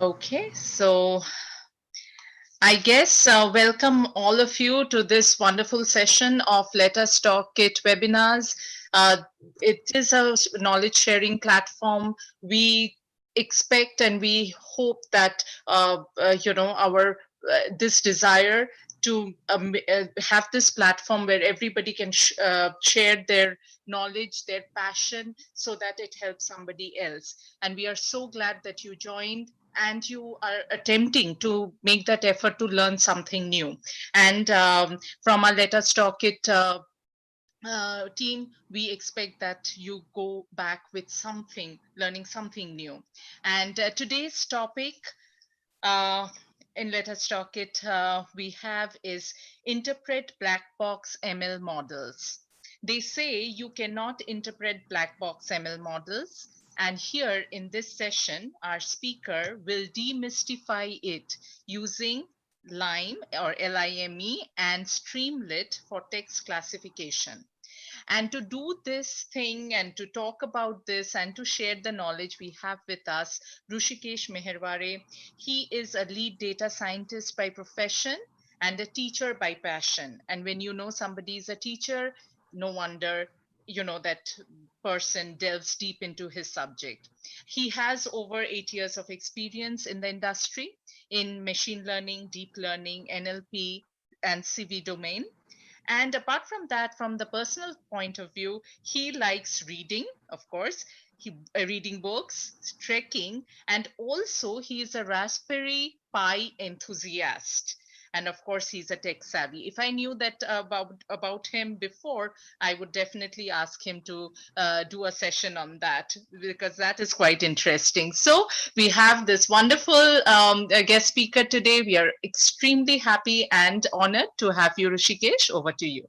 Okay, so I guess welcome all of you to this wonderful session of Let Us Talk It webinars. Uh, it is a knowledge sharing platform. We expect and we hope that our this desire to have this platform where everybody can share their knowledge, their passion, so that it helps somebody else. And we are so glad that you joined and you are attempting to make that effort to learn something new. And from our Let Us Talk It team, we expect that you go back with something, learning something new. And today's topic uh, in Let Us Talk It, we have is interpret black box ML models. They say you cannot interpret black box ML models. And here in this session, our speaker will demystify it using LIME or LIME and Streamlit for text classification. And to do this thing and to talk about this and to share the knowledge, we have with us Rushikesh Meherware. He is a lead data scientist by profession and a teacher by passion. And when you know somebody is a teacher, no wonder you know that person delves deep into his subject. He has over 8 years of experience in the industry in machine learning, deep learning, NLP, and CV domain. And apart from that, from the personal point of view, he likes reading, of course, reading books, trekking, and also he is a Raspberry Pi enthusiast. And of course, he's a tech savvy. If I knew that about him before, I would definitely ask him to do a session on that because that is quite interesting. So we have this wonderful guest speaker today. We are extremely happy and honored to have you, Rishikesh. Over to you.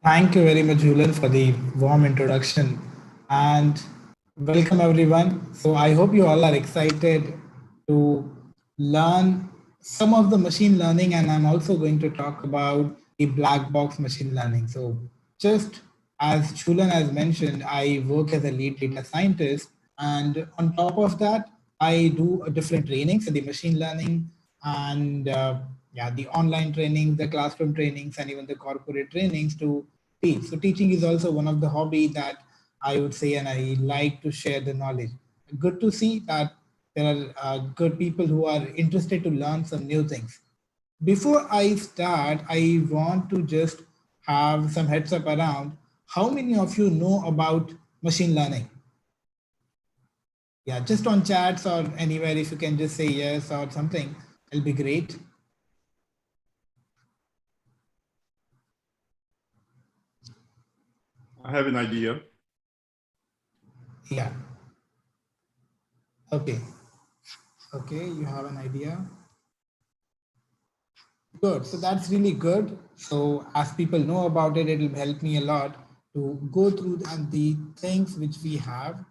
Thank you very much, Julian, for the warm introduction and welcome everyone. So I hope you all are excited to learn some of the machine learning, and I'm also going to talk about the black box machine learning. So just as Chulan has mentioned, I work as a lead data scientist, and on top of that, I do a different trainings in the machine learning and yeah, the online training, the classroom trainings, and even the corporate trainings to teach. So teaching is also one of the hobby that I would say, and I like to share the knowledge. Good to see that there are good people who are interested to learn some new things. Before I start, I want to just have some heads up around how many of you know about machine learning? Yeah, just on chats or anywhere, if you can just say yes or something, it'll be great. I have an idea. Yeah. Okay. Okay, you have an idea. Good. So that's really good. So as people know about it, it will help me a lot to go through and the things which we have.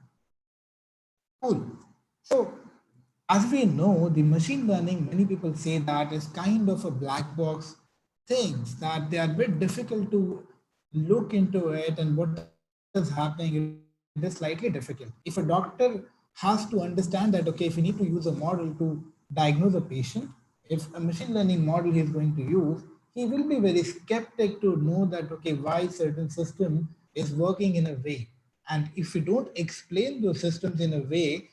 Cool. So as we know, the machine learning, many people say that is kind of a black box things that they are a bit difficult to look into it and what is happening. It is slightly difficult. If a doctor has to understand that, okay, if you need to use a model to diagnose a patient, if a machine learning model he is going to use, he will be very skeptic to know that, okay, why certain system is working in a way. And if you don't explain those systems in a way,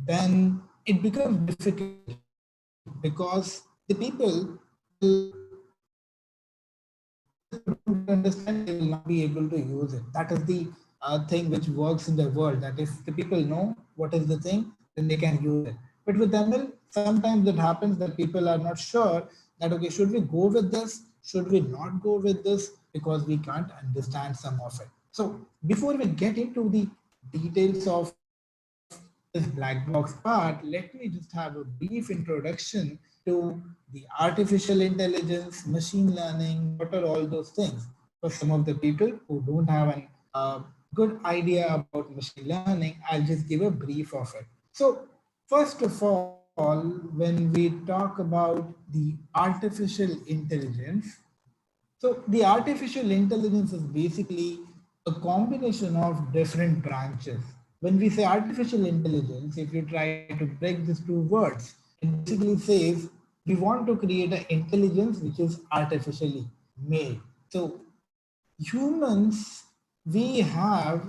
then it becomes difficult because the people will, if they don't understand, they will not be able to use it. That is the thing which works in the world, that if the people know what is the thing, then they can use it. But with ML, sometimes it happens that people are not sure that, okay, should we go with this? Should we not go with this? Because we can't understand some of it. So before we get into the details of this black box part, let me just have a brief introduction to the artificial intelligence, machine learning, what are all those things for some of the people who don't have an good idea about machine learning. I'll just give a brief of it. So first of all, when we talk about the artificial intelligence, so the artificial intelligence is basically a combination of different branches. when we say artificial intelligence, if you try to break these two words, it basically says we want to create an intelligence which is artificially made. So humans, we have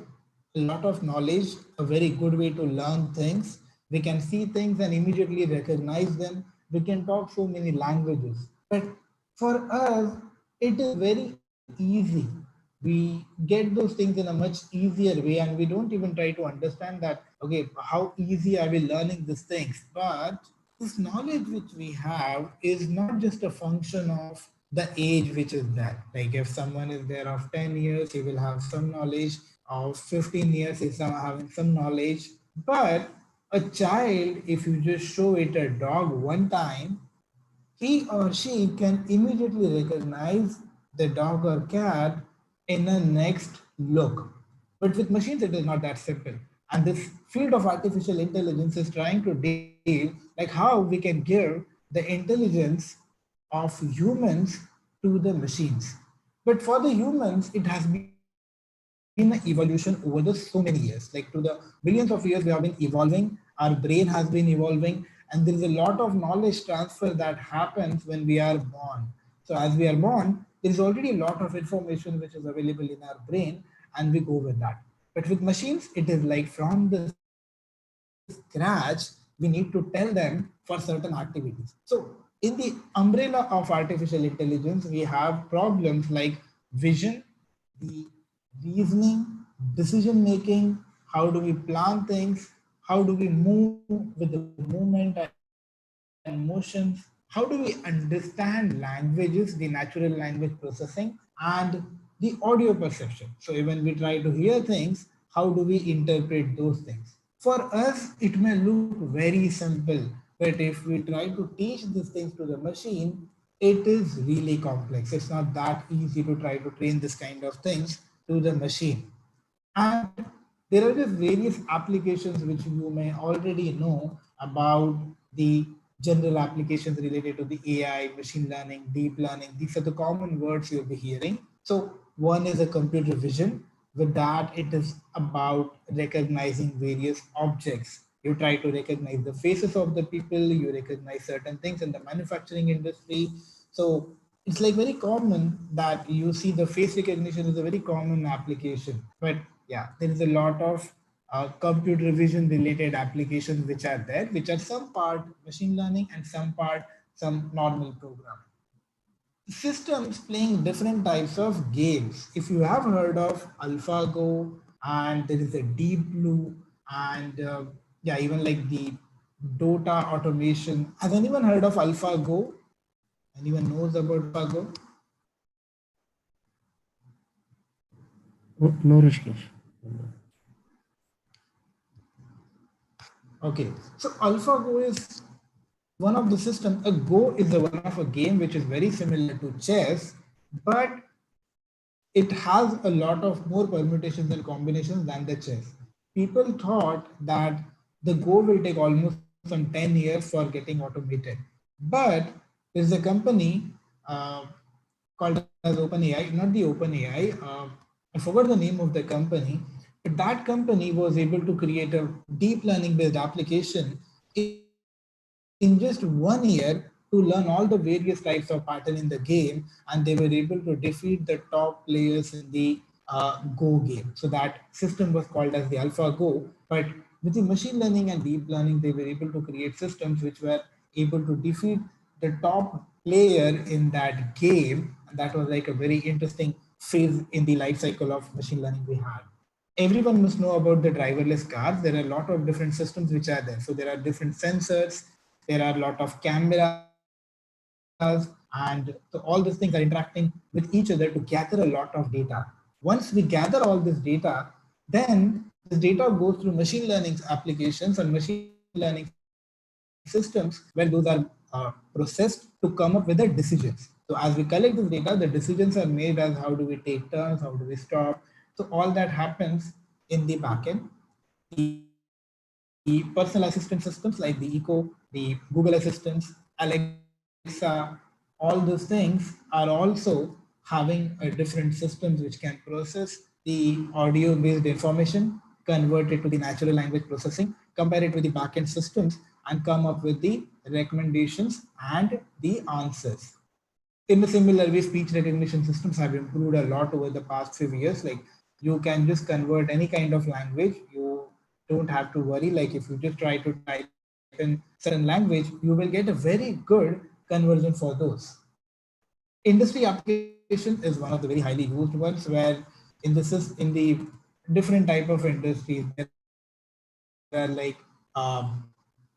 a lot of knowledge, a very good way to learn things. We can see things and immediately recognize them. We can talk so many languages. But for us, it is very easy. We get those things in a much easier way, and we don't even try to understand that, okay, how easy are we learning these things? But this knowledge which we have is not just a function of the age which is there. Like if someone is there of 10 years, he will have some knowledge. Of 15 years, he's having some knowledge. But a child, if you just show it a dog one time, he or she can immediately recognize the dog or cat in a next look. But with machines, it is not that simple. And this field of artificial intelligence is trying to deal like how we can give the intelligence of humans to the machines. But for the humans, it has been an evolution over the so many years. Like to the billions of years, we have been evolving. Our brain has been evolving, and there is a lot of knowledge transfer that happens when we are born. So as we are born, there is already a lot of information which is available in our brain, and we go with that. But with machines, it is like from the scratch, we need to tell them for certain activities. So in the umbrella of artificial intelligence, we have problems like vision, the reasoning, decision making, how do we plan things, how do we move with the movement and motions, how do we understand languages, the natural language processing, and the audio perception. So when we try to hear things, how do we interpret those things? For us, it may look very simple, but if we try to teach these things to the machine, it is really complex. It's not that easy to try to train this kind of things to the machine. And there are just various applications which you may already know about the general applications related to the AI, machine learning, deep learning. These are the common words you'll be hearing. So one is a computer vision. With that, it is about recognizing various objects. You try to recognize the faces of the people, you recognize certain things in the manufacturing industry. So it's like very common that you see the face recognition is a very common application. But yeah, there is a lot of computer vision related applications which are there, which are some part machine learning and some part some normal programming. Systems playing different types of games. If you have heard of AlphaGo, and there is a Deep Blue, and yeah, even like the Dota automation. Has anyone heard of AlphaGo? Anyone knows about AlphaGo? No, Rishikesh. Okay, so AlphaGo is one of the systems. A Go is the one of a game which is very similar to chess, but it has a lot of more permutations and combinations than the chess. People thought that the Go will take almost some 10 years for getting automated. But there's a company uh, called as OpenAI, not the OpenAI. I forgot the name of the company, but that company was able to create a deep learning based application in just 1 year to learn all the various types of pattern in the game, and they were able to defeat the top players in the Go game. So that system was called as the AlphaGo. But with the machine learning and deep learning, they were able to create systems which were able to defeat the top player in that game. And that was like a very interesting phase in the life cycle of machine learning we had. Everyone must know about the driverless cars. There are a lot of different systems which are there. So there are different sensors, there are a lot of cameras, and so all these things are interacting with each other to gather a lot of data. Once we gather all this data, then this data goes through machine learning applications and machine learning systems where those are processed to come up with the decisions. So as we collect this data, the decisions are made as how do we take turns, how do we stop. So all that happens in the backend. The personal assistant systems like the Echo, the Google Assistants, Alexa, all those things are also having a different systems which can process the audio based information, convert it into text, convert it to the natural language processing, compare it with the backend systems, and come up with the recommendations and the answers. In a similar way, speech recognition systems have improved a lot over the past few years. Like you can just convert any kind of language. You don't have to worry. Like if you just try to type in certain language, you will get a very good conversion for those. Industry application is one of the very highly used ones where in the different type of industries, there are like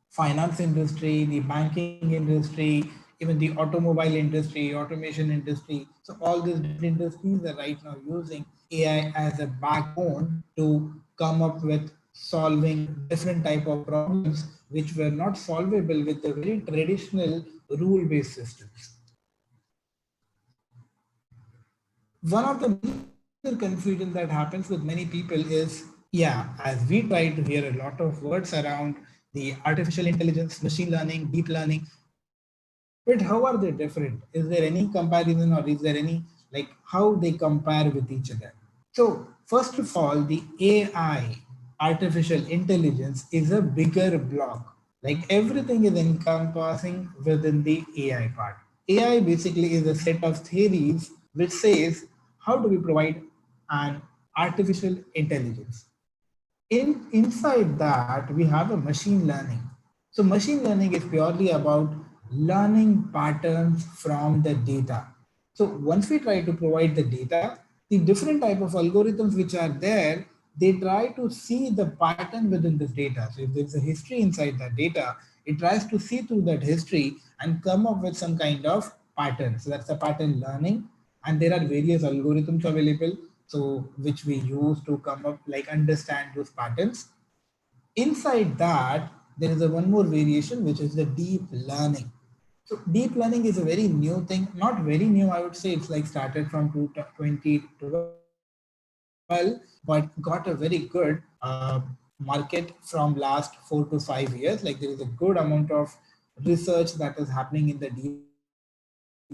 finance industry, the banking industry, even the automobile industry, automation industry. So all these different industries are right now using AI as a backbone to come up with solving different type of problems which were not solvable with the very traditional rule-based systems. One of the major confusion that happens with many people is, yeah, as we try to hear a lot of words around the artificial intelligence, machine learning, deep learning, but how are they different? Is there any comparison, or is there any, like, how they compare with each other? So first of all, the AI, artificial intelligence, is a bigger block. Like everything is encompassing within the AI part. AI basically is a set of theories which says how do we provide an artificial intelligence. Inside that, we have a machine learning. So machine learning is purely about learning patterns from the data. So once we try to provide the data, the different type of algorithms which are there, they try to see the pattern within this data. So if there's a history inside that data, it tries to see through that history and come up with some kind of pattern. So that's the pattern learning. And there are various algorithms available, so which we use to come up, like, understand those patterns. Inside that, there is a one more variation, which is the deep learning. So deep learning is a very new thing, not very new, I would say. It's like started from 2012, but got a very good market from last 4 to 5 years. Like there is a good amount of research that is happening in the deep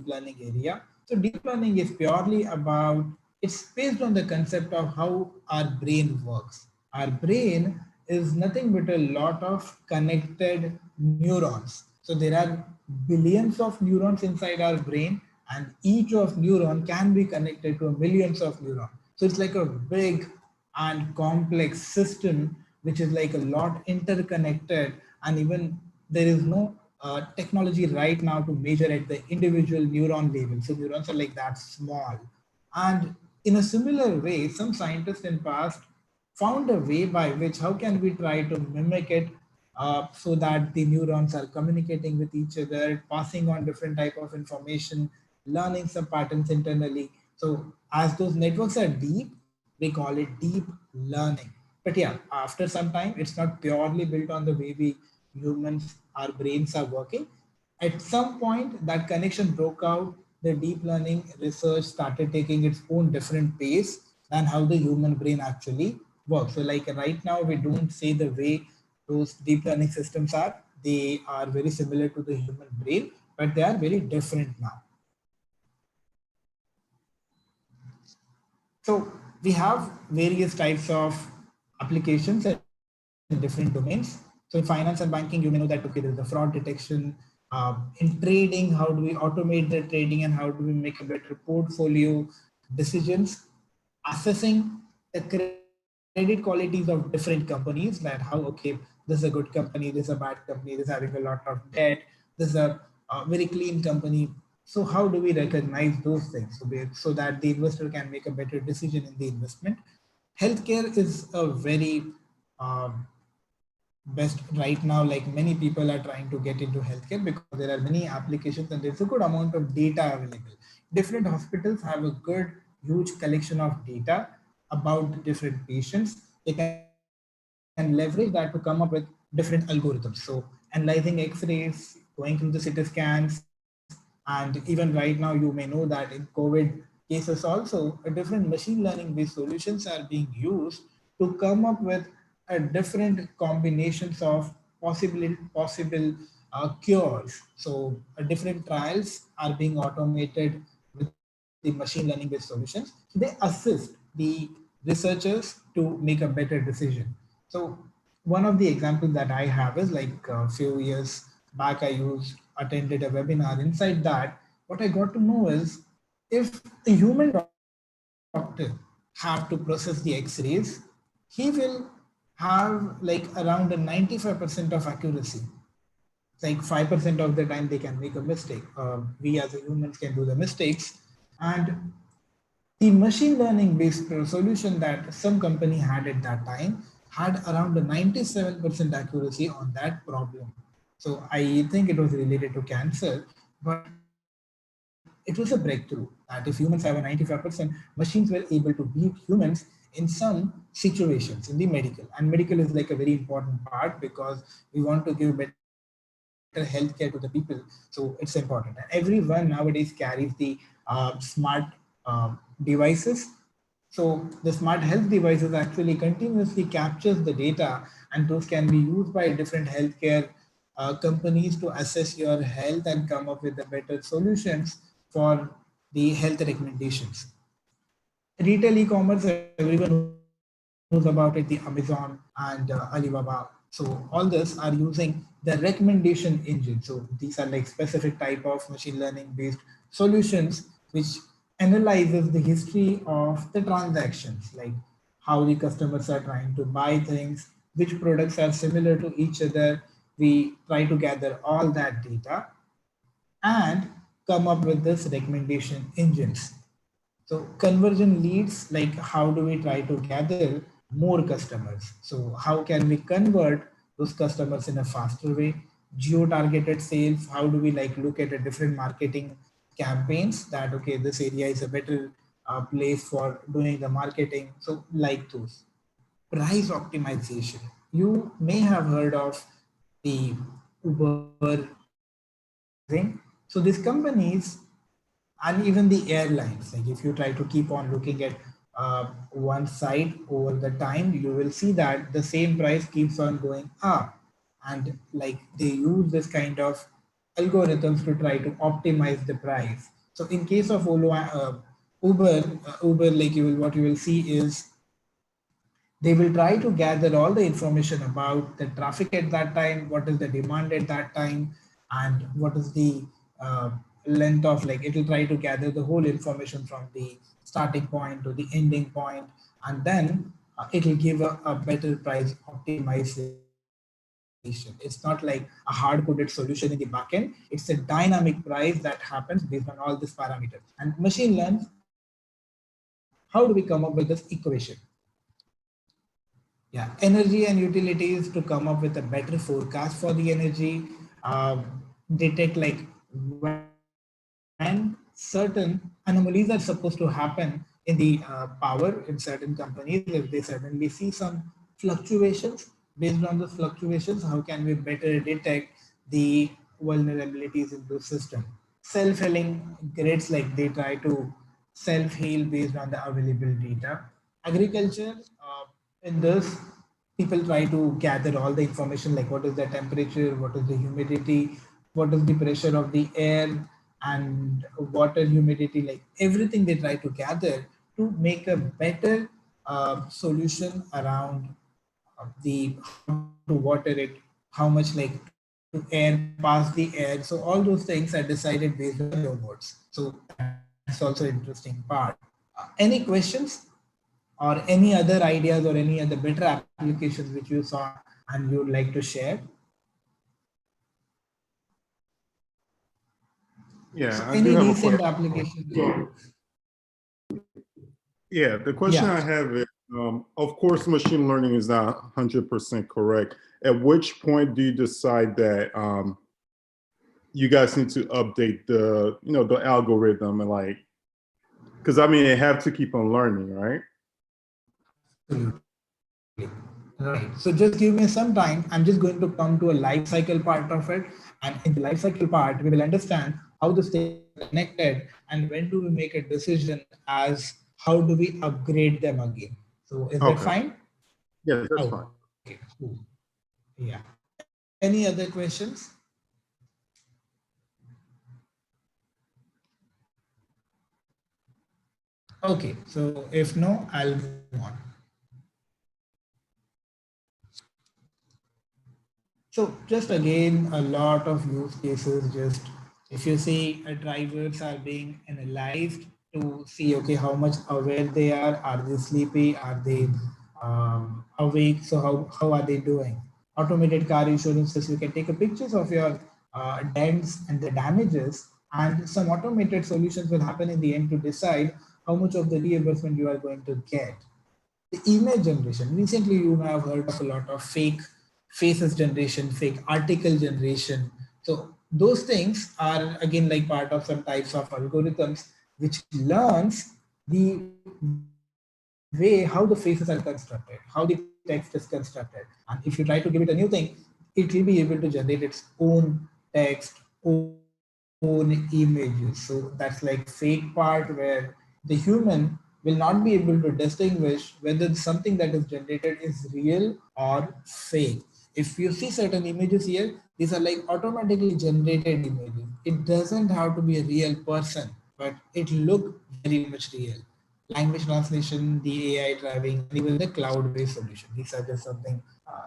learning area. So deep learning is purely about, it's based on the concept of how our brain works. Our brain is nothing but a lot of connected neurons. So there are billions of neurons inside our brain, and each of neuron can be connected to millions of neurons. So it's like a big and complex system, which is like a lot interconnected, and even there is no technology right now to measure at the individual neuron level. So neurons are like that small. And in a similar way, some scientists in past found a way by which how can we try to mimic it, so that the neurons are communicating with each other, passing on different type of information, learning some patterns internally. So as those networks are deep, we call it deep learning. But yeah, after some time, it's not purely built on the way we humans, our brains are working. At some point, that connection broke out. The deep learning research started taking its own different pace than how the human brain actually works. So like right now, we don't say the way those deep learning systems are. They are very similar to the human brain, but they are very different now. So we have various types of applications in different domains. So in finance and banking, you may know that, okay, there is the fraud detection. In trading, how do we automate the trading and how do we make a better portfolio decisions? Assessing the credit qualities of different companies, that how, okay, this is a good company, this is a bad company, this is having a lot of debt, this is a very clean company. So how do we recognize those things, so that the investor can make a better decision in the investment? Healthcare is a very best right now. Like many people are trying to get into healthcare because there are many applications and there's a good amount of data available. Different hospitals have a good huge collection of data about the different patients. They can leverage that to come up with different algorithms. So analyzing x-rays, going through the CT scans, and even right now you may know that in COVID cases also, a different machine learning based solutions are being used to come up with a different combinations of possible cures. So different trials are being automated with the machine learning based solutions. So they assist the researchers to make a better decision. So one of the examples that I have is like a few years back, attended a webinar. Inside that, what I got to know is if a human doctor have to process the X-rays, he will have like around a 95% of accuracy. Like 5% of the time they can make a mistake. We as a humans can do the mistakes. And the machine learning based solution that some company had at that time had around a 97% accuracy on that problem. So I think it was related to cancer, but it was a breakthrough that if humans have a 95%, machines were able to beat humans in some situations in the medical. And medical is like a very important part because we want to give better healthcare to the people. So it's important. And everyone nowadays carries the smart devices. So the smart health devices actually continuously captures the data, and those can be used by different healthcare companies to assess your health and come up with the better solutions for the health recommendations. Retail e-commerce, everyone knows about it, the Amazon and Alibaba. So all this are using the recommendation engine. So these are like specific type of machine learning based solutions which analyzes the history of the transactions, like how the customers are trying to buy things, which products are similar to each other. We try to gather all that data and come up with this recommendation engines. So conversion leads, like how do we try to gather more customers? So how can we convert those customers in a faster way? Geo-targeted sales, how do we like look at a different marketing campaigns that, okay, this area is a better place for doing the marketing. So like those. Price optimization. You may have heard of the Uber pricing. So these companies and even the airlines, like if you try to keep on looking at one side over the time, you will see that the same price keeps on going up, and like they use this kind of algorithms to try to optimize the price. So in case of Uber, like what you will see is they will try to gather all the information about the traffic at that time, what is the demand at that time, and what is the length of, like it will try to gather the whole information from the starting point to the ending point, and then it will give a better price optimization. It's not like a hard-coded solution in the backend. It's a dynamic price that happens based on all these parameters. And machine learns, how do we come up with this equation? Yeah, energy and utilities to come up with a better forecast for the energy, detect like when certain anomalies are supposed to happen in the power in certain companies. If they suddenly see some fluctuations, based on those fluctuations, how can we better detect the vulnerabilities in the system? Self-healing grids, like they try to self-heal based on the available data. Agriculture, in this, people try to gather all the information, like what is the temperature, what is the humidity, what is the pressure of the air and water humidity, like everything they try to gather to make a better solution around the how to water it, how much like to air pass the air. So all those things are decided based on the geonodes. So that's also interesting part. Any questions or any other ideas or any other better applications which you saw and you would like to share? So Yeah, I any do have a recent question. applications? Yeah, the question Yeah. I have is, of course, machine learning is not 100% correct. At which point do you decide that you guys need to update the, the algorithm and like, because I mean, they have to keep on learning, right? Absolutely. Right. So just give me some time. I'm just going to come to a life cycle part of it. And in the life cycle part, we will understand how those things are connected and when do we make a decision as how do we upgrade them again. So is that Okay. fine? Yes, that's fine. Okay, cool. Yeah. Any other questions? Okay, so if no, I'll move on. So just again, a lot of use cases. Just if you see drivers are being analyzed to see, okay, how much aware they are they sleepy, are they awake, so how are they doing? Automated car insurances, you can take a pictures of your dents and the damages, and some automated solutions will happen in the end to decide how much of the reimbursement you are going to get. The image generation. Recently, you may have heard of a lot of fake faces generation, fake article generation. So those things are again like part of some types of algorithms which learns the way how the faces are constructed, how the text is constructed. And if you try to give it a new thing, it will be able to generate its own text, own images. So that's like fake part where the human will not be able to distinguish whether something that is generated is real or fake. If you see certain images here, these are like automatically generated images. It doesn't have to be a real person, but it look very much real. Language translation, the AI driving, and even the cloud-based solution. These are just something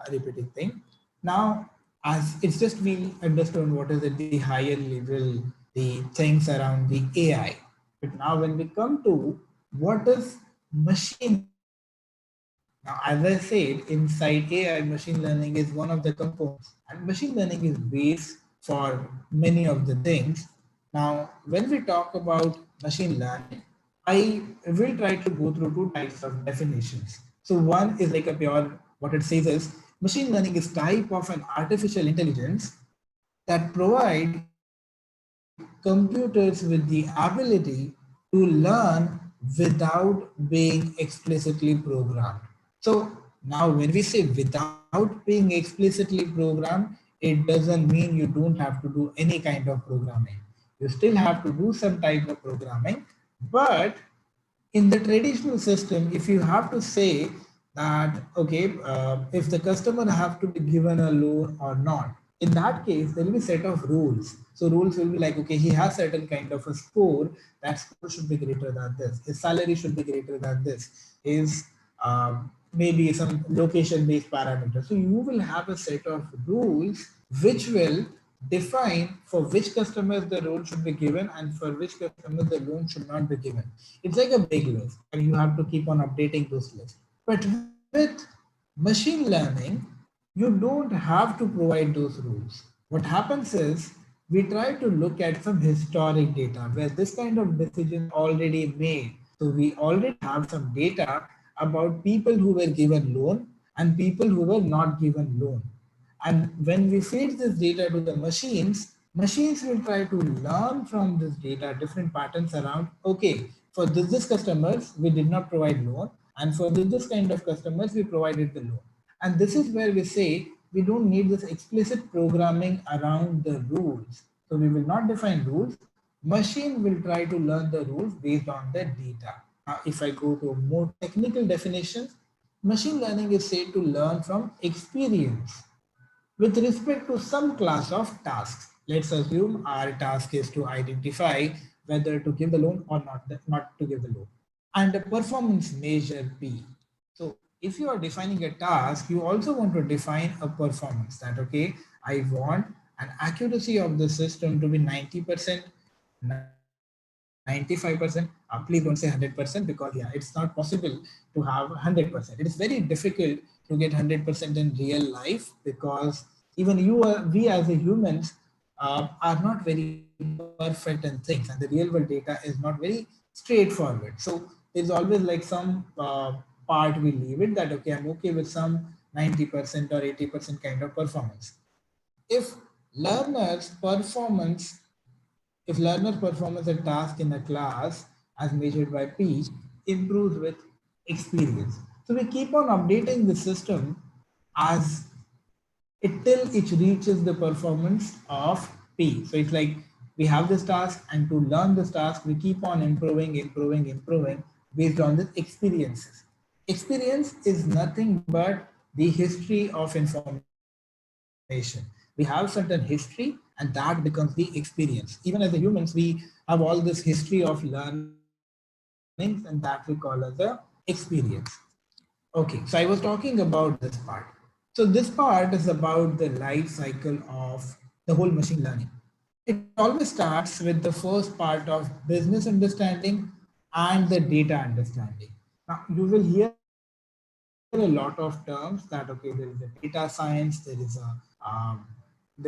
repeating thing. Now, as it's just we understand what is at the higher level, the things around the AI. But now when we come to what is machine learning? Now, as I said, inside AI, machine learning is one of the components, and machine learning is base for many of the things. Now, when we talk about machine learning, I will try to go through two types of definitions. So one is like a pure, what it says is, machine learning is type of an artificial intelligence that provide computers with the ability to learn without being explicitly programmed. So now when we say without being explicitly programmed, it doesn't mean you don't have to do any kind of programming. You still have to do some type of programming, but in the traditional system, if you have to say that, okay, if the customer have to be given a loan or not, in that case, there will be set of rules. So rules will be like, okay, he has certain kind of a score, that score should be greater than this. His salary should be greater than this. His maybe some location based parameters. So you will have a set of rules which will define for which customers the loan should be given and for which customers the loan should not be given. It's like a big list and you have to keep on updating those lists. But with machine learning, you don't have to provide those rules. What happens is we try to look at some historic data where this kind of decision already made. So we already have some data about people who were given loan and people who were not given loan. And when we feed this data to the machines, machines will try to learn from this data different patterns around, okay, for this customers, we did not provide loan. And for this kind of customers, we provided the loan. And this is where we say we don't need this explicit programming around the rules. So we will not define rules. Machine will try to learn the rules based on the data. Now, if I go to more technical definitions, machine learning is said to learn from experience with respect to some class of tasks. Let's assume our task is to identify whether to give the loan or not to give the loan. And the performance measure P. So if you are defining a task, you also want to define a performance that, okay, I want an accuracy of the system to be 90%, 95%. Please don't say 100% because yeah, it's not possible to have 100%. It is very difficult to get 100% in real life because even we as a humans are not very perfect in things, and the real world data is not very straightforward. So there's always like some part we leave it that, okay, I'm okay with some 90% or 80% kind of performance. If learners performance if learner performance a task in a class as measured by P improves with experience. So we keep on updating the system as till it reaches the performance of P. So it's like we have this task, and to learn this task, we keep on improving based on the experiences. Experience is nothing but the history of information. We have certain history, and that becomes the experience. Even as the humans, we have all this history of learning, learnings, and that we call as a experience. Okay, so I was talking about this part. So this part is about the life cycle of the whole machine learning. It always starts with the first part of business understanding and the data understanding. Now you will hear a lot of terms that okay, there is a data science, there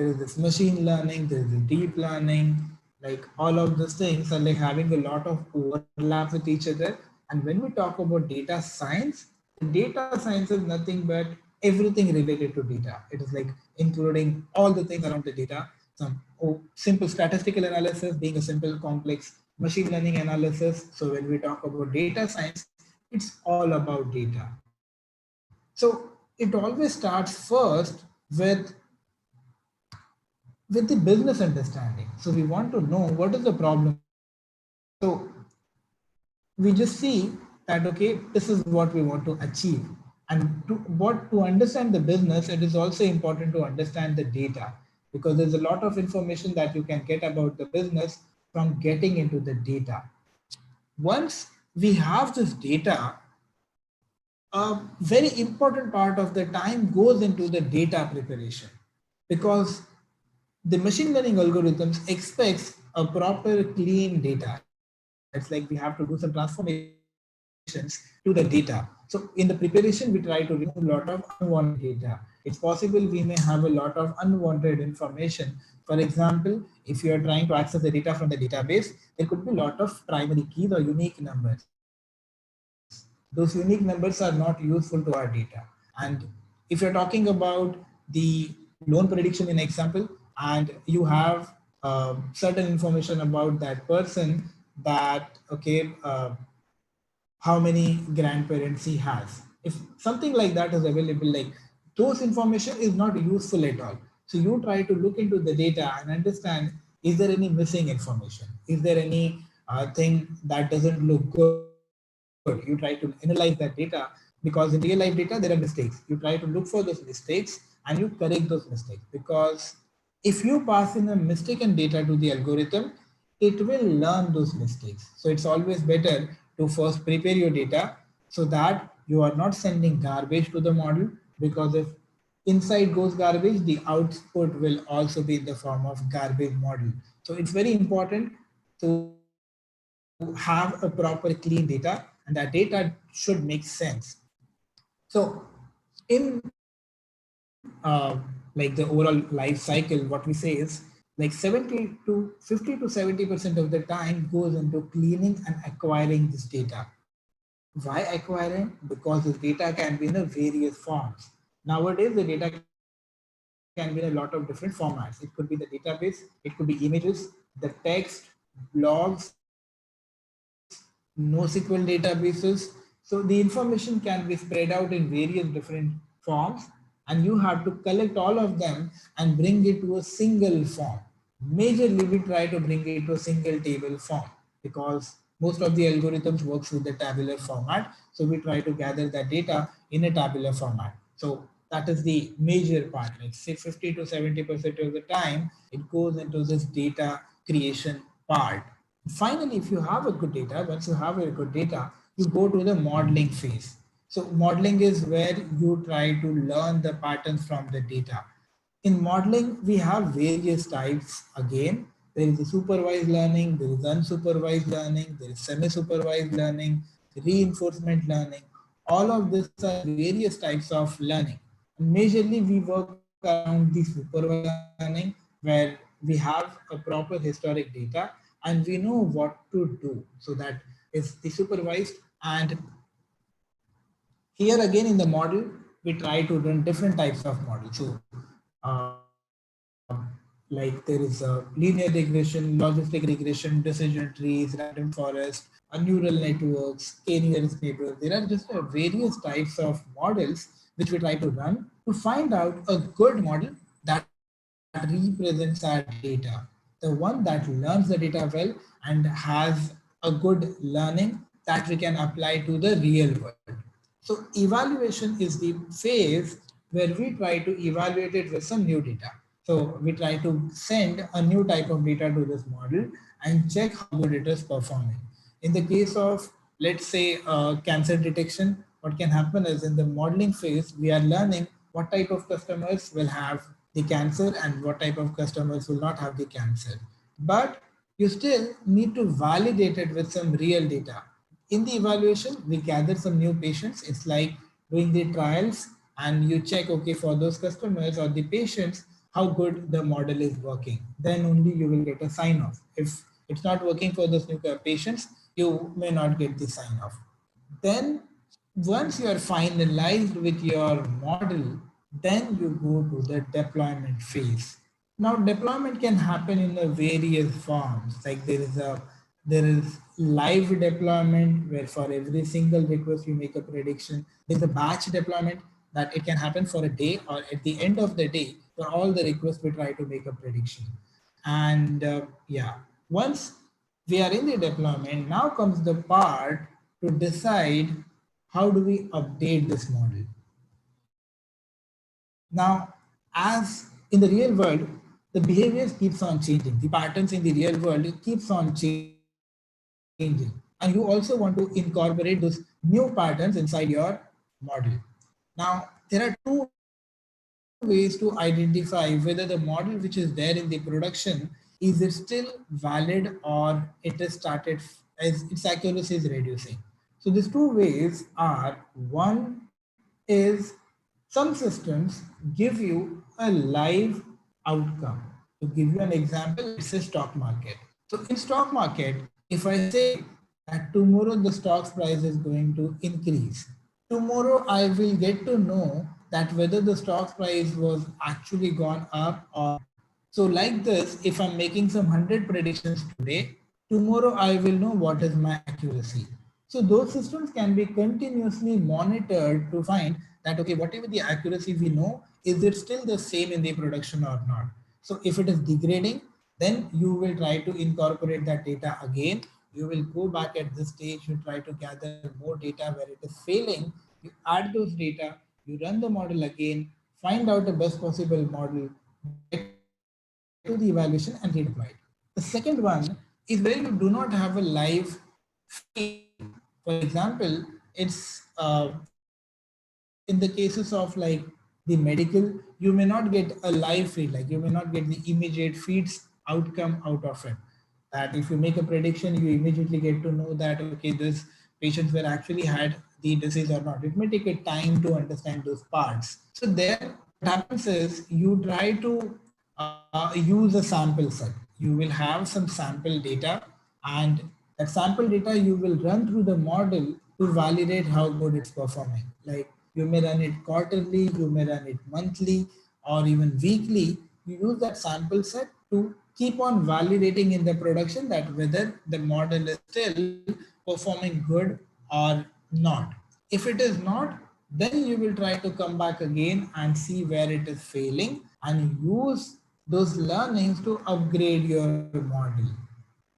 is this machine learning, there is a deep learning, like all of these things are like having a lot of overlap with each other. And when we talk about data science, the data science is nothing but everything related to data. It is like including all the things around the data, some simple statistical analysis being a simple complex machine learning analysis. So when we talk about data science, it's all about data. So it always starts first with the business understanding. So we want to know what is the problem. So we just see that okay, this is what we want to achieve. And to understand the business, it is also important to understand the data, because there's a lot of information that you can get about the business from getting into the data. Once we have this data, a very important part of the time goes into the data preparation, because the machine learning algorithms expects a proper clean data. It's like we have to do some transformations to the data. So in the preparation, we try to remove a lot of unwanted data. It's possible we may have a lot of unwanted information. For example, if you are trying to access the data from the database, there could be a lot of primary keys or unique numbers. Those unique numbers are not useful to our data. And if you're talking about the loan prediction in example, and you have certain information about that person, that okay, how many grandparents he has. If something like that is available, like those information is not useful at all. So you try to look into the data and understand, is there any missing information? Is there any thing that doesn't look good? You try to analyze that data, because in real life data, there are mistakes. You try to look for those mistakes and you correct those mistakes, because if you pass in a mistaken data to the algorithm, it will learn those mistakes. So it's always better to first prepare your data so that you are not sending garbage to the model, because if inside goes garbage, the output will also be in the form of garbage model. So it's very important to have a proper clean data, and that data should make sense. So in like the overall life cycle, what we say is like 50 to 70% of the time goes into cleaning and acquiring this data. Why acquiring? Because this data can be in a various forms. Nowadays, the data can be in a lot of different formats. It could be the database, it could be images, the text, blogs, NoSQL databases. So the information can be spread out in various different forms, and you have to collect all of them and bring it to a single form. Majorly, we try to bring it to a single table form, because most of the algorithms works with the tabular format. So we try to gather that data in a tabular format. So that is the major part, like say 50 to 70% of the time, it goes into this data creation part. Finally, if you have a good data, once you have a good data, you go to the modeling phase. So modeling is where you try to learn the patterns from the data. In modeling, we have various types again. There is a supervised learning, there is unsupervised learning, there is semi-supervised learning, reinforcement learning. All of these are various types of learning. And majorly, we work around the supervised learning, where we have a proper historic data and we know what to do. So that is the supervised. And here again in the model, we try to run different types of models. So like there is a linear regression, logistic regression, decision trees, random forest, neural networks, k-nearest neighbors. There are just various types of models which we try to run to find out a good model that represents our data, the one that learns the data well and has a good learning that we can apply to the real world. So evaluation is the phase where we try to evaluate it with some new data. So we try to send a new type of data to this model and check how good it is performing. In the case of let's say cancer detection, what can happen is in the modeling phase, we are learning what type of customers will have the cancer and what type of customers will not have the cancer. But you still need to validate it with some real data. In the evaluation, we gather some new patients. It's like doing the trials and you check, okay, for those customers or the patients, how good the model is working. Then only you will get a sign off. If it's not working for those new patients, you may not get the sign off. Then once you are finalized with your model, then you go to the deployment phase. Now deployment can happen in a various forms. Like there is live deployment where for every single request you make a prediction. There's a batch deployment that it can happen for a day or at the end of the day for all the requests we try to make a prediction. And yeah, once we are in the deployment, now comes the part to decide how do we update this model. Now, as in the real world, the behaviors keeps on changing. The patterns in the real world keeps on changing. And you also want to incorporate those new patterns inside your model. Now, there are two ways to identify whether the model which is there in the production is it still valid or it has started as its accuracy is reducing. So these two ways are, one is some systems give you a live outcome. To give you an example, it's a stock market. So in stock market, if I say that tomorrow the stock price is going to increase, tomorrow I will get to know that whether the stock price was actually gone up or. So like this, if I'm making some 100 predictions today, tomorrow I will know what is my accuracy. So those systems can be continuously monitored to find that, okay, whatever the accuracy we know, is it still the same in the production or not? So if it is degrading, then you will try to incorporate that data again. You will go back at this stage, you try to gather more data where it is failing, you add those data, you run the model again, find out the best possible model, get to the evaluation and redeploy it. The second one is where you do not have a live feed. For example, it's in the cases of like the medical, you may not get a live feed, like you may not get the immediate feeds outcome out of it. That if you make a prediction, you immediately get to know that, okay, this patients were actually had the disease or not. It may take a time to understand those parts. So there, what happens is you try to use a sample set. You will have some sample data, and that sample data you will run through the model to validate how good it's performing. Like you may run it quarterly, you may run it monthly, or even weekly. You use that sample set to keep on validating in the production that whether the model is still performing good or not. If it is not, then you will try to come back again and see where it is failing and use those learnings to upgrade your model.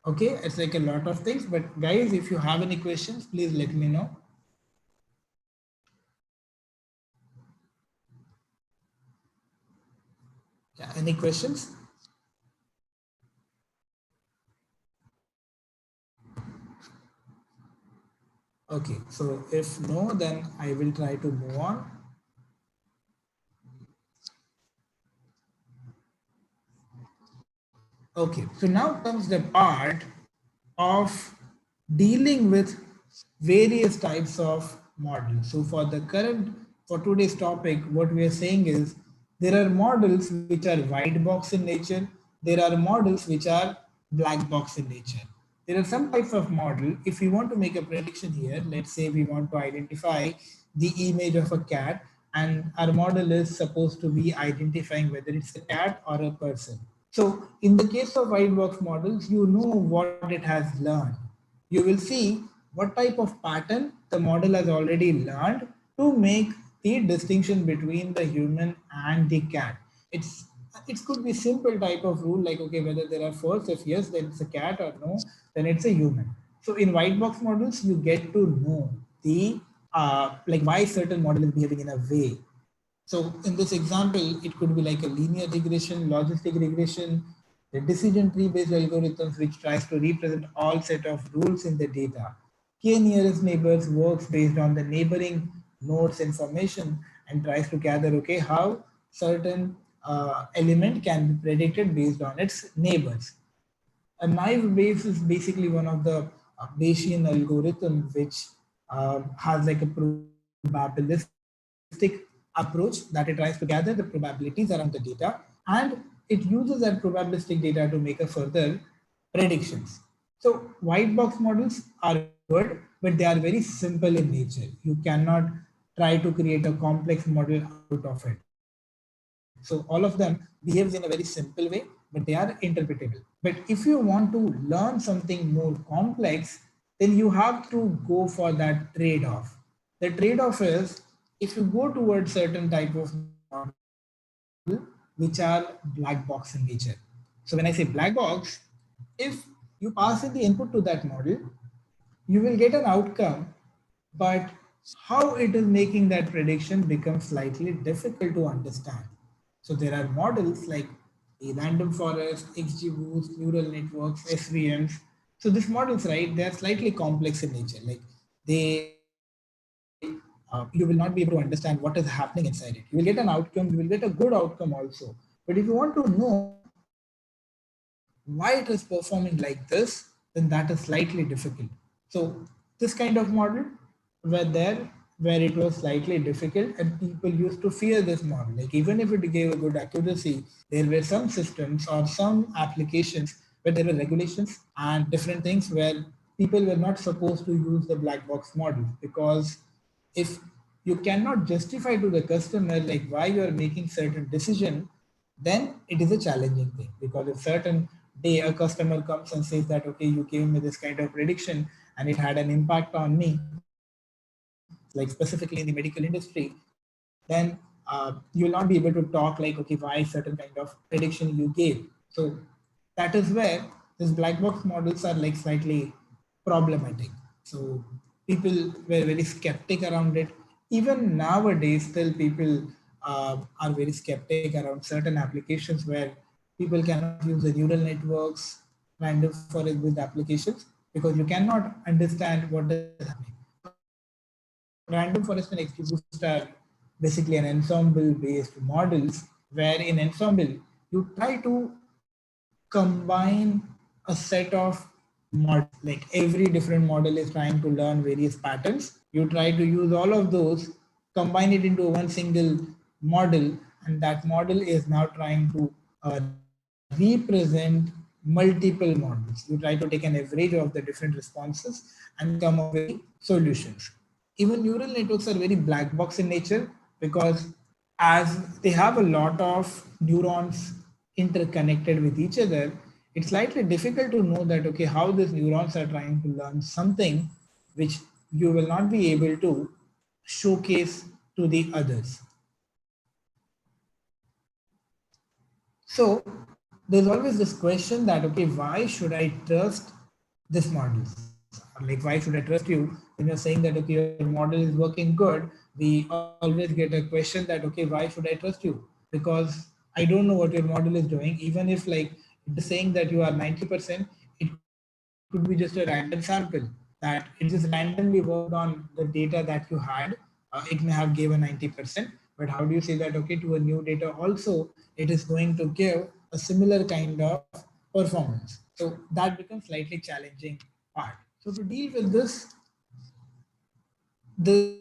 Okay, it's like a lot of things, but guys, if you have any questions, please let me know. Yeah, any questions? Okay, so if no, then I will try to move on. Okay, so now comes the part of dealing with various types of models. So for today's topic, what we are saying is there are models which are white box in nature. There are models which are black box in nature. There are some types of model. If we want to make a prediction here, let's say we want to identify the image of a cat, and our model is supposed to be identifying whether it's a cat or a person. So in the case of white box models, you know what it has learned. You will see what type of pattern the model has already learned to make the distinction between the human and the cat. It could be simple type of rule like, okay, whether there are first, if yes, then it's a cat, or no, then it's a human. So in white box models, you get to know the like why certain model is behaving in a way. So in this example, it could be like a linear regression, logistic regression, the decision tree based algorithms which tries to represent all set of rules in the data. K nearest neighbors works based on the neighboring nodes information and tries to gather, okay, how certain element can be predicted based on its neighbors. A naive Bayes is basically one of the Bayesian algorithm which has like a probabilistic approach that it tries to gather the probabilities around the data, and it uses that probabilistic data to make a further predictions. So white box models are good, but they are very simple in nature. You cannot try to create a complex model out of it. So all of them behaves in a very simple way, but they are interpretable. But if you want to learn something more complex, then you have to go for that trade-off. The trade-off is if you go towards certain type of model which are black box in nature. So when I say black box, if you pass in the input to that model, you will get an outcome, but how it is making that prediction becomes slightly difficult to understand. So there are models like the random forest, XGBoost, neural networks, SVMs. So these models, right, they are slightly complex in nature. Like you will not be able to understand what is happening inside it. You will get an outcome, you will get a good outcome also. But if you want to know why it is performing like this, then that is slightly difficult. So this kind of model were there where it was slightly difficult and people used to fear this model. Like even if it gave a good accuracy, there were some systems or some applications where there were regulations and different things where people were not supposed to use the black box model, because if you cannot justify to the customer like why you are making certain decision, then it is a challenging thing. Because if certain day a customer comes and says that okay, you gave me this kind of prediction and it had an impact on me, like specifically in the medical industry, then you will not be able to talk like okay, why certain kind of prediction you gave. So that is where these black box models are like slightly problematic. So people were very skeptic around it. Even nowadays, still people are very skeptic around certain applications where people cannot use the neural networks, random forest with applications, because you cannot understand what is happening. Random forest and XGBoost are basically an ensemble based models, where in ensemble you try to combine a set of models. Like every different model is trying to learn various patterns. You try to use all of those, combine it into one single model, and that model is now trying to represent multiple models. You try to take an average of the different responses and come up with the solutions. Even neural networks are very black box in nature, because as they have a lot of neurons interconnected with each other, it's slightly difficult to know that okay, how these neurons are trying to learn something which you will not be able to showcase to the others. So there's always this question that okay, why should I trust this models? Like why should I trust you when you're saying that okay, your model is working good? We always get a question that okay, why should I trust you? Because I don't know what your model is doing. Even if like it is saying that you are 90%, it could be just a random sample, that it just randomly worked on the data that you had. It may have given 90%, but how do you say that okay, to a new data also it is going to give a similar kind of performance? So that becomes slightly challenging part. So to deal with this, there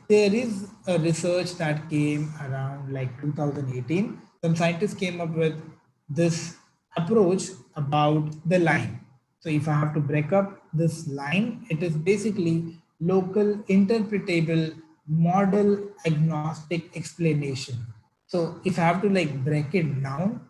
is a research that came around like 2018. Some scientists came up with this approach about the line. So if I have to break up this line, it is basically local interpretable model agnostic explanation. So if I have to like break it down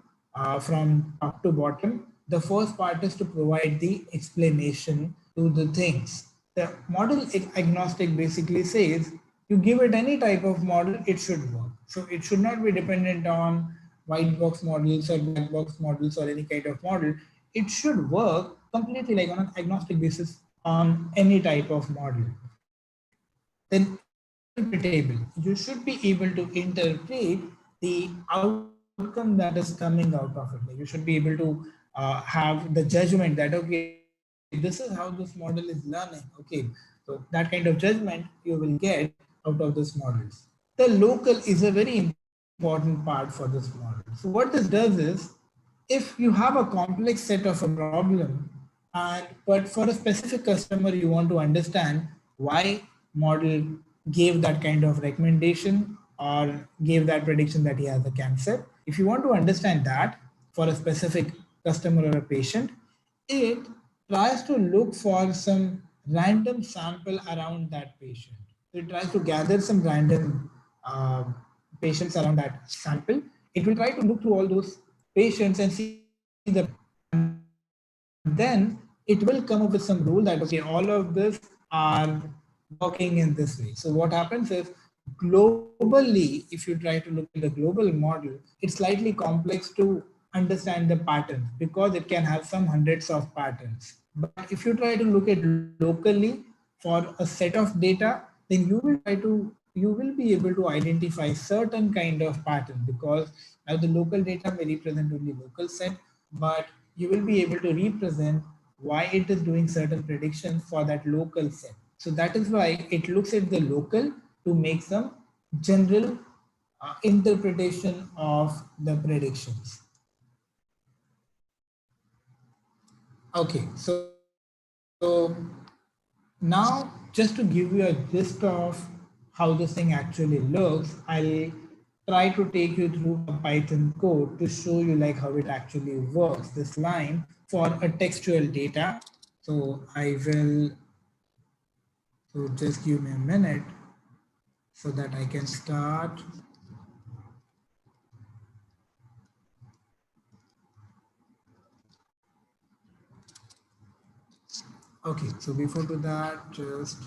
from top to bottom, the first part is to provide the explanation to the things. The model agnostic basically says you give it any type of model, it should work. So it should not be dependent on white box models or black box models or any kind of model. It should work completely like on an agnostic basis on any type of model. Then interpretable, you should be able to interpret the outcome that is coming out of it. Like you should be able to have the judgment that okay, this is this is how this model is learning. Okay, so that kind of judgment you will get out of this models. The local is a very important part for this model. So what this does is, if you have a complex set of a problem, and but for a specific customer you want to understand why model gave that kind of recommendation or gave that prediction that he has a cancer, if you want to understand that for a specific customer or a patient, it tries to look for some random sample around that patient. It tries to gather some random patients around that sample. It will try to look through all those patients and see the, and then it will come up with some rule that okay, all of this are working in this way. So what happens is, globally, if you try to look at the global model, it's slightly complex to understand the patterns because it can have some hundreds of patterns. But if you try to look at locally for a set of data, then you will be able to identify certain kind of pattern, because now the local data may represent only local set, but you will be able to represent why it is doing certain predictions for that local set. So that is why it looks at the local to make some general interpretation of the predictions. Okay, so now just to give you a gist of how this thing actually looks, I'll try to take you through a Python code to show you like how it actually works, this line for a textual data. So I will, so just give me a minute so that I can start. Okay, so before to that, just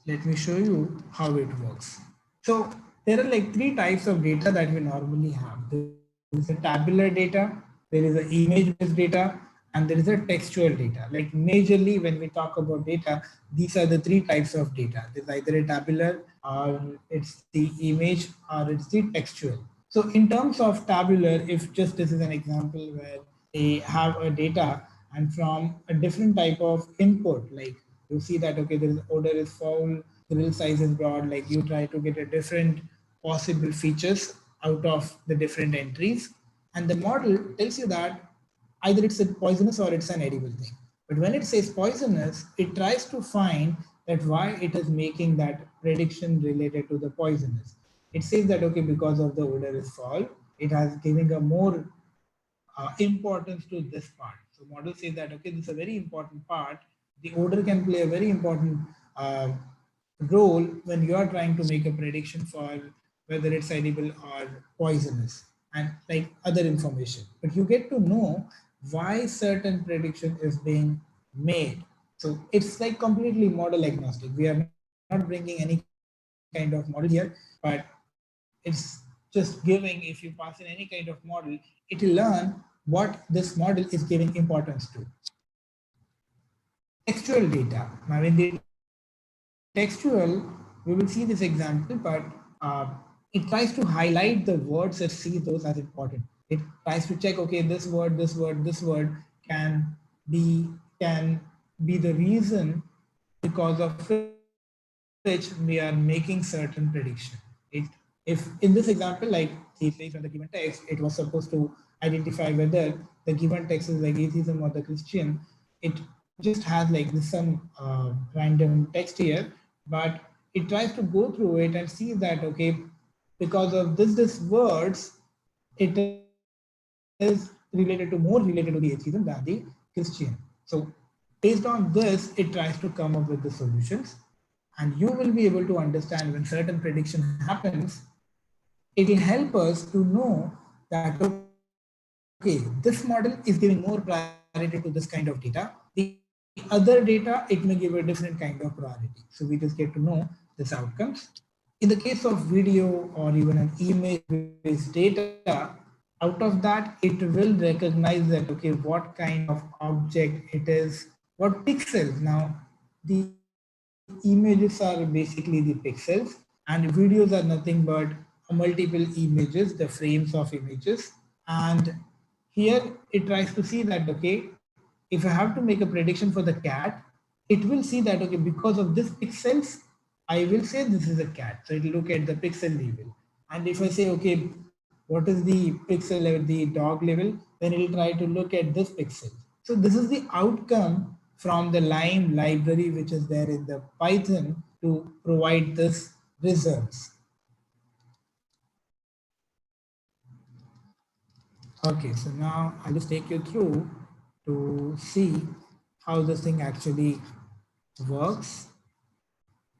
let me show you how it works. So there are like three types of data that we normally have. There is a tabular data, there is an image-based data, and there is a textual data. Like majorly when we talk about data, these are the three types of data. There's either a tabular, or it's the image, or it's the textual. So in terms of tabular, if just this is an example where they have a data and from a different type of input, like you see that okay, the odor is foul, the real size is broad, like you try to get a different possible features out of the different entries, and the model tells you that either it's a poisonous or it's an edible thing. But when it says poisonous, it tries to find that why it is making that prediction related to the poisonous. It says that okay, because of the odor is foul, it has giving a more importance to this part. So model says that okay, this is a very important part. The odor can play a very important role when you are trying to make a prediction for whether it's edible or poisonous, and like other information. But you get to know why certain prediction is being made. So it's like completely model agnostic. We are not bringing any kind of model here, but it's just giving, if you pass in any kind of model, it will learn what this model is giving importance to. Textual data. Now in the textual, we will see this example, but it tries to highlight the words and see those as important. It tries to check, okay, this word, this word, this word can be the reason because of which we are making certain prediction. If in this example, like he says on the given text, it was supposed to identify whether the given text is like atheism or the Christian. It just has like this some random text here, but it tries to go through it and see that okay, because of this words, it is related to more related to the atheism than the Christian. So based on this, it tries to come up with the solutions, and you will be able to understand when certain prediction happens. It will help us to know that okay, this model is giving more priority to this kind of data. The other data, it may give a different kind of priority. So we just get to know this outcomes. In the case of video or even an image-based data, out of that, it will recognize that, okay, what kind of object it is, what pixels. Now, the images are basically the pixels, and videos are nothing but multiple images, the frames of images. And here it tries to see that, okay, if I have to make a prediction for the cat, it will see that, okay, because of this pixels, I will say this is a cat. So it will look at the pixel level. And if I say, okay, what is the pixel level, the dog level, then it will try to look at this pixel. So this is the outcome from the Lime library, which is there in the Python to provide this results. Okay, so now I'll just take you through to see how this thing actually works.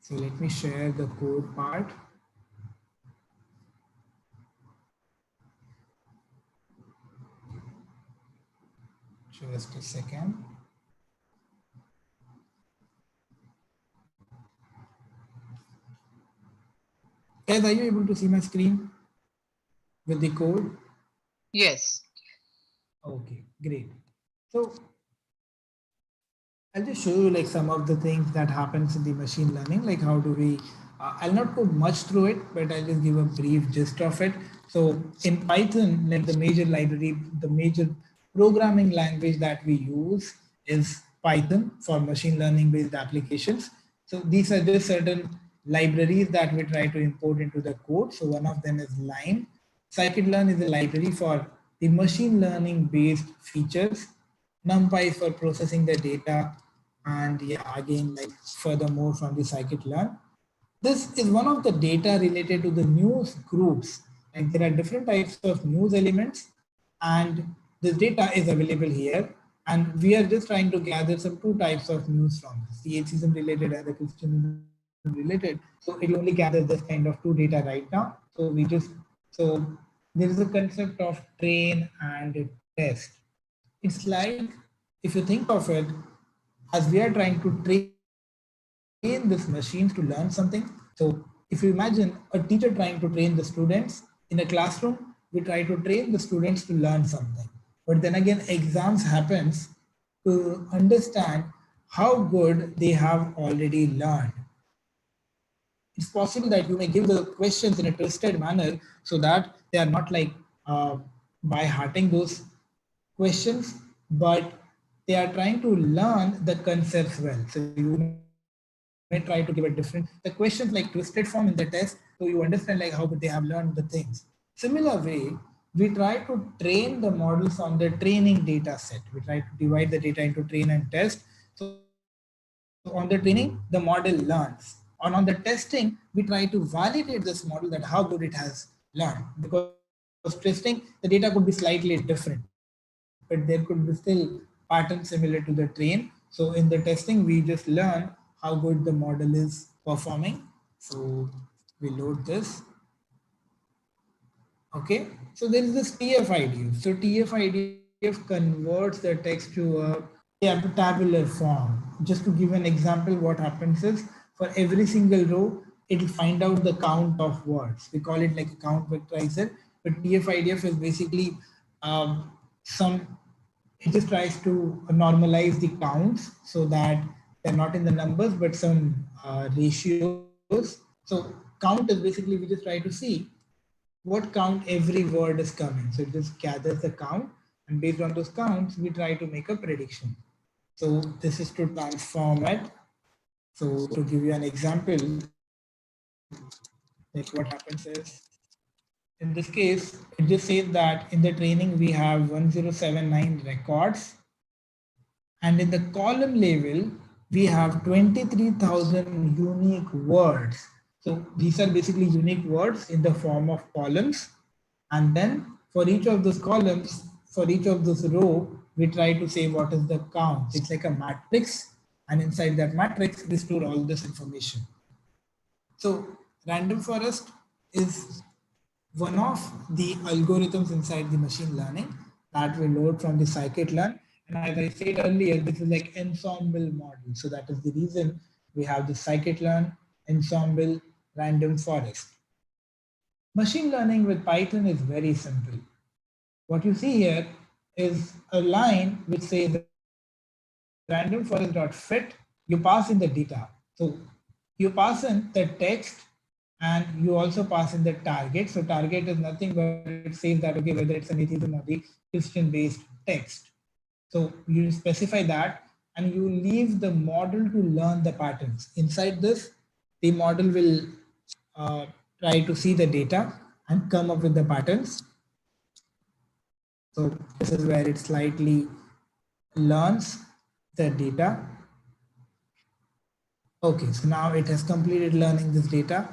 So let me share the code part. Just a second. Guys, are you able to see my screen with the code? Yes. Okay, great. So I'll just show you like some of the things that happens in the machine learning, like how do we, I'll not go much through it, but I'll just give a brief gist of it. So in Python, like the major library, the major programming language that we use is Python for machine learning based applications. So these are just certain libraries that we try to import into the code. So one of them is Lime. Scikit-learn is a library for the machine learning based features. NumPy is for processing the data, and yeah, again, like furthermore from the scikit-learn. This is one of the data related to the news groups. Like there are different types of news elements, and this data is available here. And we are just trying to gather some two types of news from this, the atheism related and the Christianism related. So it will only gather this kind of two data right now. So there is a concept of train and test. It's like, if you think of it, as we are trying to train these machines to learn something. So if you imagine a teacher trying to train the students in a classroom, we try to train the students to learn something. But then again, exams happens to understand how good they have already learned. It's possible that you may give the questions in a twisted manner so that they are not like by hearting those questions, but they are trying to learn the concepts well. So you may try to give a different, the questions like twisted form in the test, so you understand like how they have learned the things. Similar way, we try to train the models on the training data set. We try to divide the data into train and test. So on the training, the model learns. And on the testing, we try to validate this model that how good it has learned. Because testing, the data could be slightly different, but there could be still patterns similar to the train. So in the testing, we just learn how good the model is performing. So we load this. Okay, so there is this TF-IDF. So TF-IDF converts the text to a tabular form. Just to give an example, what happens is for every single row, it will find out the count of words. We call it like a count vectorizer, but TF-IDF is basically some, it just tries to normalize the counts so that they're not in the numbers, but some ratios. So count is basically, we just try to see what count every word is coming. So it just gathers the count, and based on those counts, we try to make a prediction. So this is to transform it. So to give you an example, like what happens is, in this case, it just says that in the training, we have 1079 records. And in the column level, we have 23,000 unique words. So these are basically unique words in the form of columns. And then for each of those columns, for each of those row, we try to say what is the count. It's like a matrix. And inside that matrix, we store all this information. So random forest is one of the algorithms inside the machine learning that we load from the scikit-learn. And as I said earlier, this is like ensemble model. So that is the reason we have the scikit-learn ensemble random forest. Machine learning with Python is very simple. What you see here is a line which says random forest.fit. You pass in the data. So you pass in the text and you also pass in the target. So target is nothing but it says that, okay, whether it's an atheism or the Christian based text. So you specify that and you leave the model to learn the patterns. Inside this, the model will try to see the data and come up with the patterns. So this is where it slightly learns the data. Okay, so now it has completed learning this data.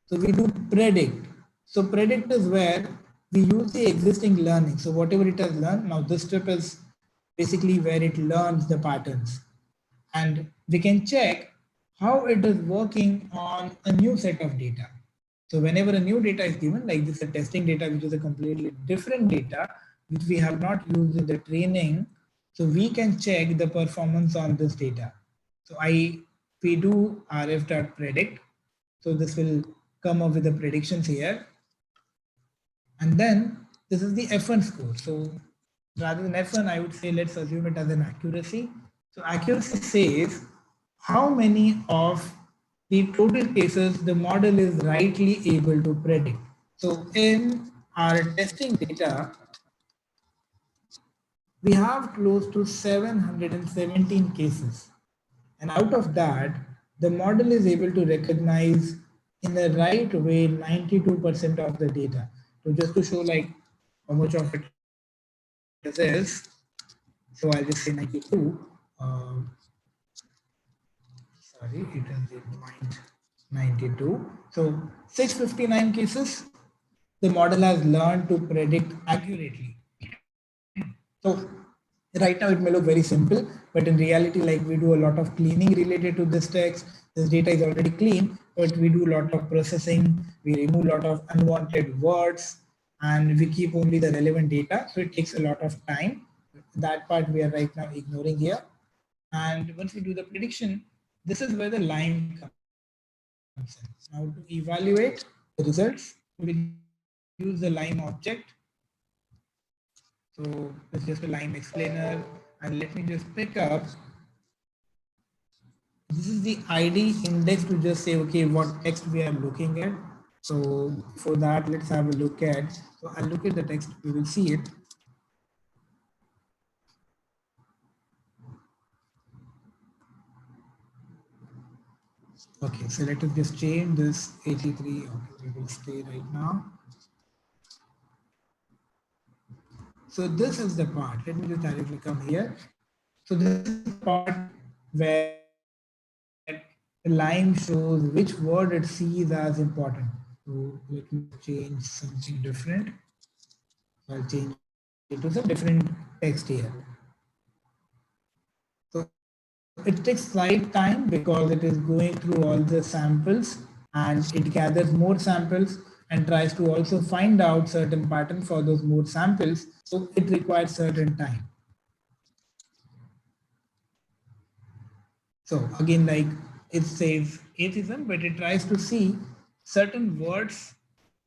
So we do predict. So predict is where we use the existing learning. So whatever it has learned, now this step is basically where it learns the patterns. And we can check how it is working on a new set of data. So whenever a new data is given, like this is a testing data, which is a completely different data, which we have not used in the training, so we can check the performance on this data. So we do rf.predict. So this will come up with the predictions here. And then this is the F1 score. So rather than F1, I would say let's assume it as an accuracy. So accuracy says how many of the total cases the model is rightly able to predict. So in our testing data, we have close to 717 cases. And out of that, the model is able to recognize in the right way 92% of the data. So just to show like how much of it is, so I'll just say 92. Sorry, it is 0.92. So 659 cases, the model has learned to predict accurately. So right now it may look very simple, but in reality, like we do a lot of cleaning related to this text. This data is already clean, but we do a lot of processing. We remove a lot of unwanted words and we keep only the relevant data. So it takes a lot of time. That part we are right now ignoring here. And once we do the prediction, this is where the line comes in. Now to evaluate the results, we use the lime object. So it's just a lime explainer, and let me just pick up. This is the ID index to just say, okay, what text we are looking at. So for that, let's have a look at. So I'll look at the text, we will see it. Okay, so let us just change this 83. Okay, we will stay right now. So this is the part. Let me just directly come here. So this is the part where the line shows which word it sees as important. So let me change something different. I'll change it to some different text here. So it takes slight time because it is going through all the samples and it gathers more samples and tries to also find out certain pattern for those more samples. So it requires certain time. So again, like it says atheism, but it tries to see certain words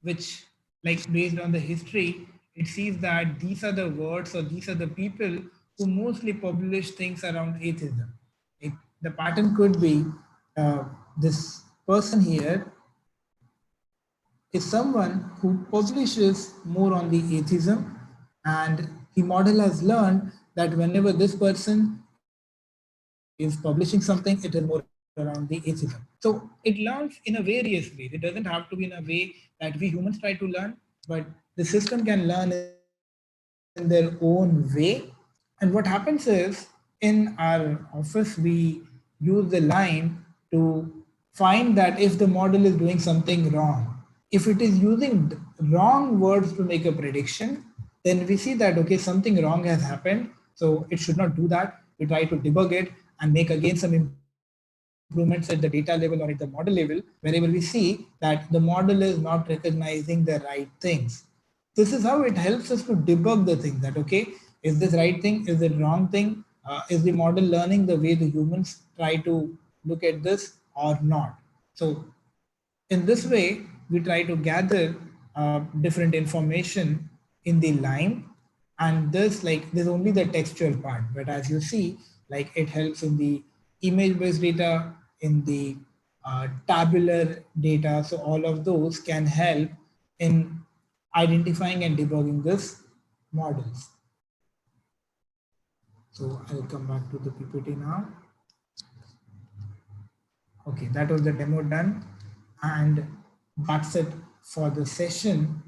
which, like based on the history, it sees that these are the words or these are the people who mostly publish things around atheism. The pattern could be this person here is someone who publishes more on the atheism, and the model has learned that whenever this person is publishing something, it is more around the atheism. So it learns in a various ways. It doesn't have to be in a way that we humans try to learn, but the system can learn in their own way. And what happens is in our office, we use the line to find that if the model is doing something wrong. If it is using wrong words to make a prediction, then we see that, okay, something wrong has happened. So it should not do that. We try to debug it and make again some improvements at the data level or at the model level, wherever we see that the model is not recognizing the right things. This is how it helps us to debug the thing that, okay, is this right thing? Is it wrong thing? Is the model learning the way the humans try to look at this or not? So in this way, we try to gather different information in the line, and this like there's only the textual part, but as you see, like it helps in the image based data, in the tabular data. So all of those can help in identifying and debugging this models. So I'll come back to the PPT now. Okay, that was the demo done. And that's it for the session.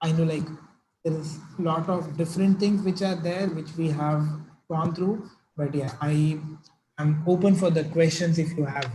I know like there is a lot of different things which are there, which we have gone through, but yeah, I am open for the questions if you have